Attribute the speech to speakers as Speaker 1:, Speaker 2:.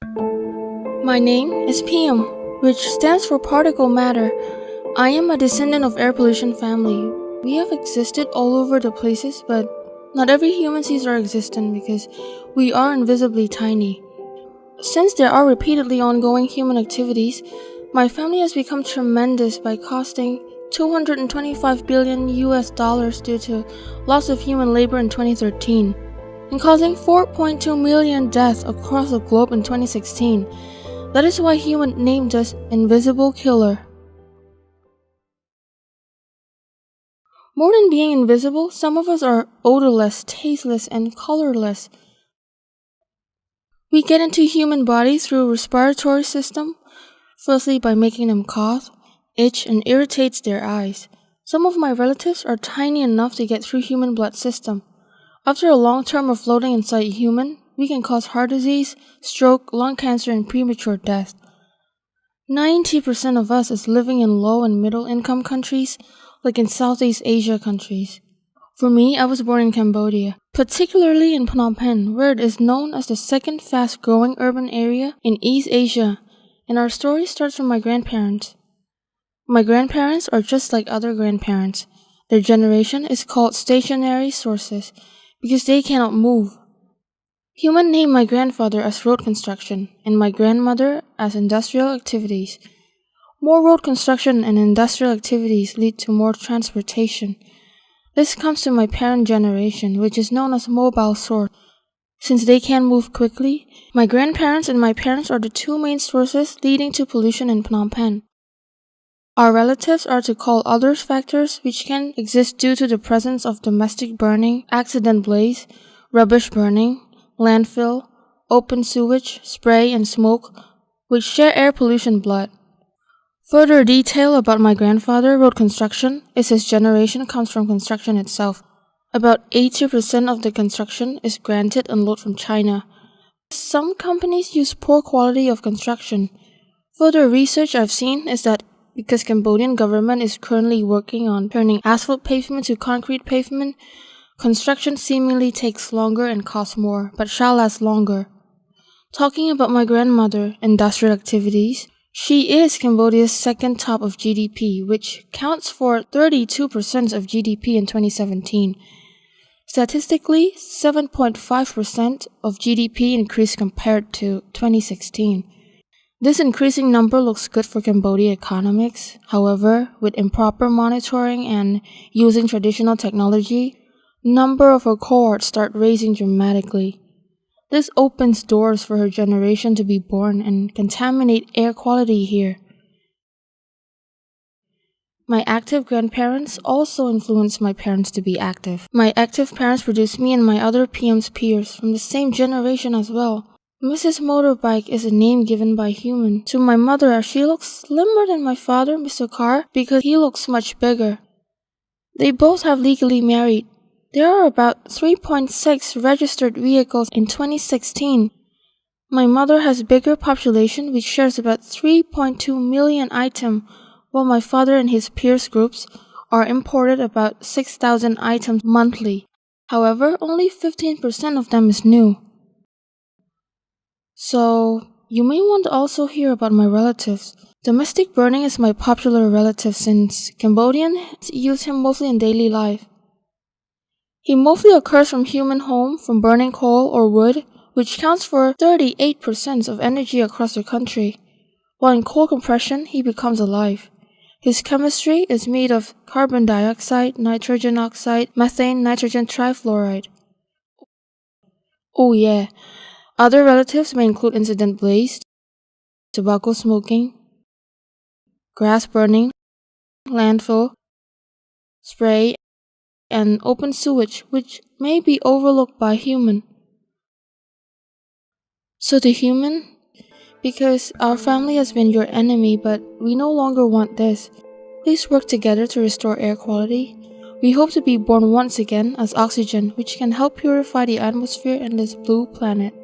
Speaker 1: My name is PM, which stands for particle matter. I am a descendant of air pollution family. We have existed all over the places, but not every human sees our existence because we are invisibly tiny. Since there are repeatedly ongoing human activities, my family has become tremendous by costing 225 billion US dollars due to loss of human labor in 2013 and causing 4.2 million deaths across the globe in 2016. That is why humans named us Invisible Killer. More than being invisible, some of us are odorless, tasteless, and colorless. We get into human bodies through respiratory system, firstly by making them cough, itch, and irritates their eyes. Some of my relatives are tiny enough to get through human blood system. After a long term of floating inside a human, we can cause heart disease, stroke, lung cancer, and premature death. 90% of us is living in low and middle income countries, like in Southeast Asia countries. For me, I was born in Cambodia, particularly in Phnom Penh, where it is known as the second fast-growing urban area in East Asia, and our story starts from my grandparents. My grandparents are just like other grandparents. Their generation is called stationary sources because they cannot move. Human named my grandfather as road construction and my grandmother as industrial activities. More road construction and industrial activities lead to more transportation. This comes to my parent generation, which is known as mobile source. Since they can move quickly, my grandparents and my parents are the two main sources leading to pollution in Phnom Penh. Our relatives are to call others factors which can exist due to the presence of domestic burning, accident blaze, rubbish burning, landfill, open sewage, spray, and smoke, which share air pollution blood. Further detail about my grandfather, road construction, is his generation comes from construction itself. About 80% of the construction is granted and load from China. Some companies use poor quality of construction. Further research I've seen is that because Cambodian government is currently working on turning asphalt pavement to concrete pavement, construction seemingly takes longer and costs more, but shall last longer. Talking about my grandmother, industrial activities, she is Cambodia's second top of GDP, which counts for 32% of GDP in 2017. Statistically, 7.5% of GDP increased compared to 2016. This increasing number looks good for Cambodia economics. However, with improper monitoring and using traditional technology, number of her cohorts start raising dramatically. This opens doors for her generation to be born and contaminate air quality here. My active grandparents also influenced my parents to be active. My active parents produced me and my other PM's peers from the same generation as well. Mrs. Motorbike is a name given by human to my mother as she looks slimmer than my father, Mr. Carr, because he looks much bigger. They both have legally married. There are about 3.6 registered vehicles in 2016. My mother has bigger population which shares about 3.2 million items, while my father and his peers groups are imported about 6,000 items monthly. However, only 15% of them is new. So, you may want to also hear about my relatives. Domestic burning is my popular relative since Cambodians use him mostly in daily life. He mostly occurs from human home from burning coal or wood, which counts for 38% of energy across the country. While in coal compression, he becomes alive. His chemistry is made of carbon dioxide, nitrogen oxide, methane, nitrogen trifluoride. Oh yeah, other relatives may include incident blaze, tobacco smoking, grass burning, landfill, spray, and open sewage, which may be overlooked by human. So to human, because our family has been your enemy, but we no longer want this. Please work together to restore air quality. We hope to be born once again as oxygen, which can help purify the atmosphere in this blue planet.